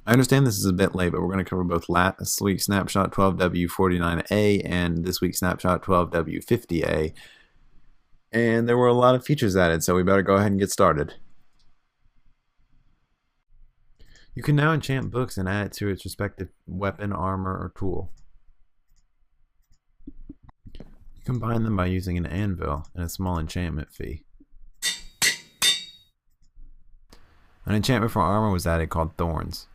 I understand this is a bit late, but we're going to cover both last week's snapshot 12W49A and this week's snapshot 12W50A. And there were a lot of features added, so we better go ahead and get started. You can now enchant books and add it to its respective weapon, armor, or tool. You combine them by using an anvil and a small enchantment fee. An enchantment for armor was added called Thorns.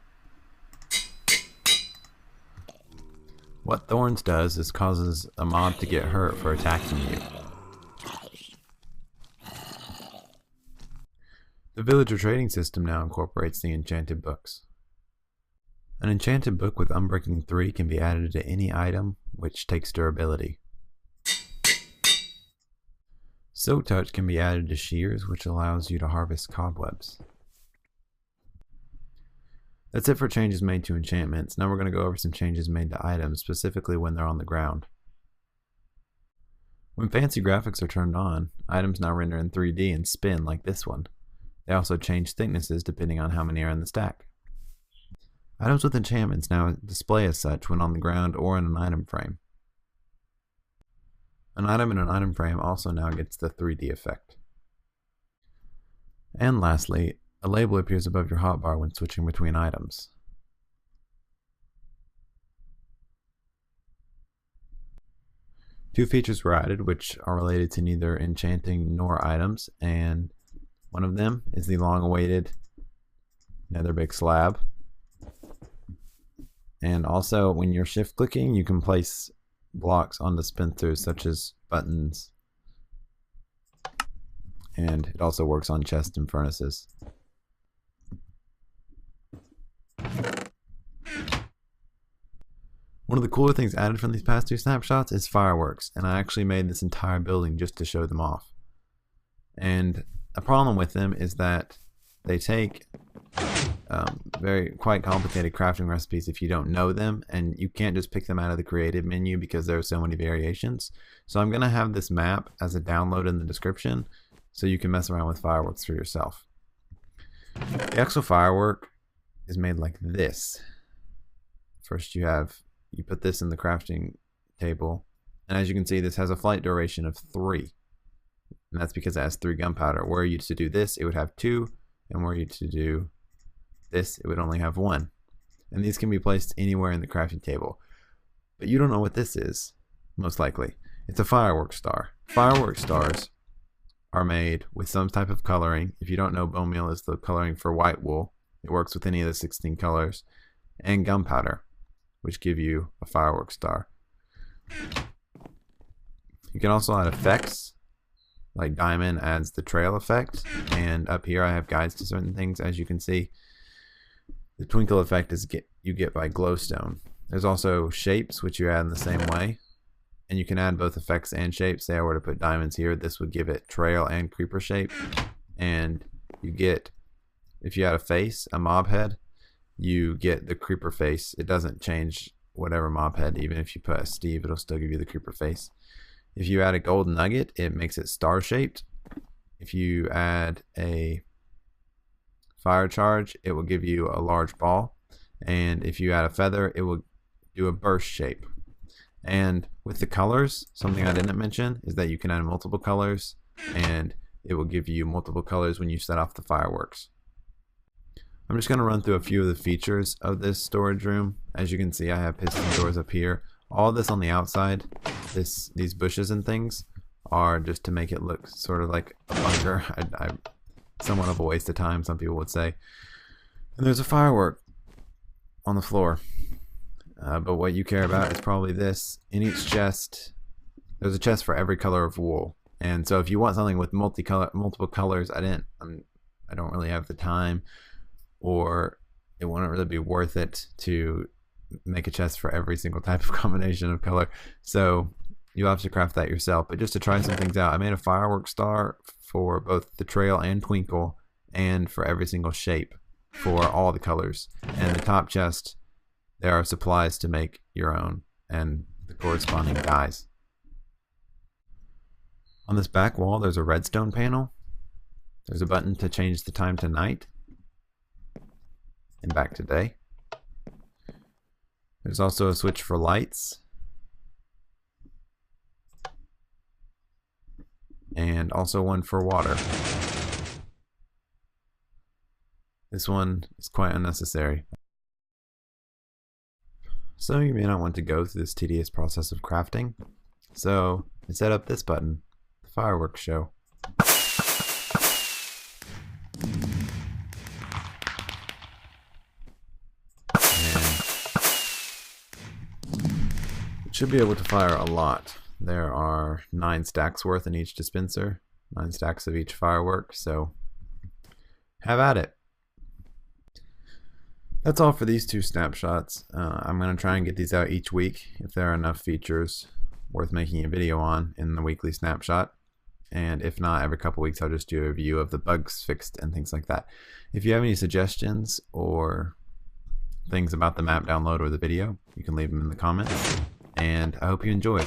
What Thorns does is causes a mob to get hurt for attacking you. The villager trading system now incorporates the enchanted books. An enchanted book with Unbreaking 3 can be added to any item which takes durability. Soak Touch can be added to shears, which allows you to harvest cobwebs. That's it for changes made to enchantments. Now we're going to go over some changes made to items, specifically when they're on the ground. When fancy graphics are turned on, items now render in 3D and spin like this one. They also change thicknesses depending on how many are in the stack. Items with enchantments now display as such when on the ground or in an item frame. An item in an item frame also now gets the 3D effect. And lastly, a label appears above your hotbar when switching between items. Two features were added which are related to neither enchanting nor items, and one of them is the long-awaited nether big slab. And also, when you're shift clicking, you can place blocks on dispensers such as buttons, and it also works on chests and furnaces. One of the cooler things added from these past two snapshots is fireworks, and I actually made this entire building just to show them off. And a problem with them is that they take quite complicated crafting recipes if you don't know them, and you can't just pick them out of the creative menu because there are so many variations. So I'm going to have this map as a download in the description so you can mess around with fireworks for yourself. The actual firework is made like this. First you put this in the crafting table, and as you can see, this has a flight duration of 3, and that's because it has 3 gunpowder. Were you to do this, it would have 2, and were you to do this, it would only have 1. And these can be placed anywhere in the crafting table. But you don't know what this is, most likely. It's a firework star. Firework stars are made with some type of coloring. If you don't know, bone meal is the coloring for white wool. It works with any of the 16 colors. And gunpowder, which give you a firework star. You can also add effects, like diamond adds the trail effect, and up here I have guides to certain things. As you can see, the twinkle effect is you get by glowstone. There's also shapes, which you add in the same way, and you can add both effects and shapes. Say I were to put diamonds here, this would give it trail and creeper shape, and you get, if you add a face, a mob head, you get the creeper face. It doesn't change whatever mob head. Even if you put a Steve, it'll still give you the creeper face. If you add a gold nugget, it makes it star shaped. If you add a fire charge, it will give you a large ball, and if you add a feather, it will do a burst shape. And with the colors, something I didn't mention is that you can add multiple colors, and it will give you multiple colors when you set off the fireworks. I'm just going to run through a few of the features of this storage room. As you can see, I have piston doors up here. All this on the outside, these bushes and things, are just to make it look sort of like a bunker. Somewhat of a waste of time, some people would say. And there's a firework on the floor. But what you care about is probably this. In each chest, there's a chest for every color of wool. And so if you want something with multiple colors, I don't really have the time, or it wouldn't really be worth it to make a chest for every single type of combination of color. So you'll have to craft that yourself. But just to try some things out, I made a firework star for both the trail and twinkle, and for every single shape for all the colors. And the top chest, there are supplies to make your own and the corresponding dyes. On this back wall, there's a redstone panel. There's a button to change the time to night and back to day. There's also a switch for lights. And also one for water. This one is quite unnecessary. So you may not want to go through this tedious process of crafting. So I set up this button, the fireworks show. Should be able to fire a lot. There are 9 stacks worth in each dispenser, 9 stacks of each firework, so have at it. That's all for these 2 snapshots. I'm going to try and get these out each week if there are enough features worth making a video on in the weekly snapshot. And if not, every couple weeks I'll just do a review of the bugs fixed and things like that. If you have any suggestions or things about the map download or the video, you can leave them in the comments. And I hope you enjoyed.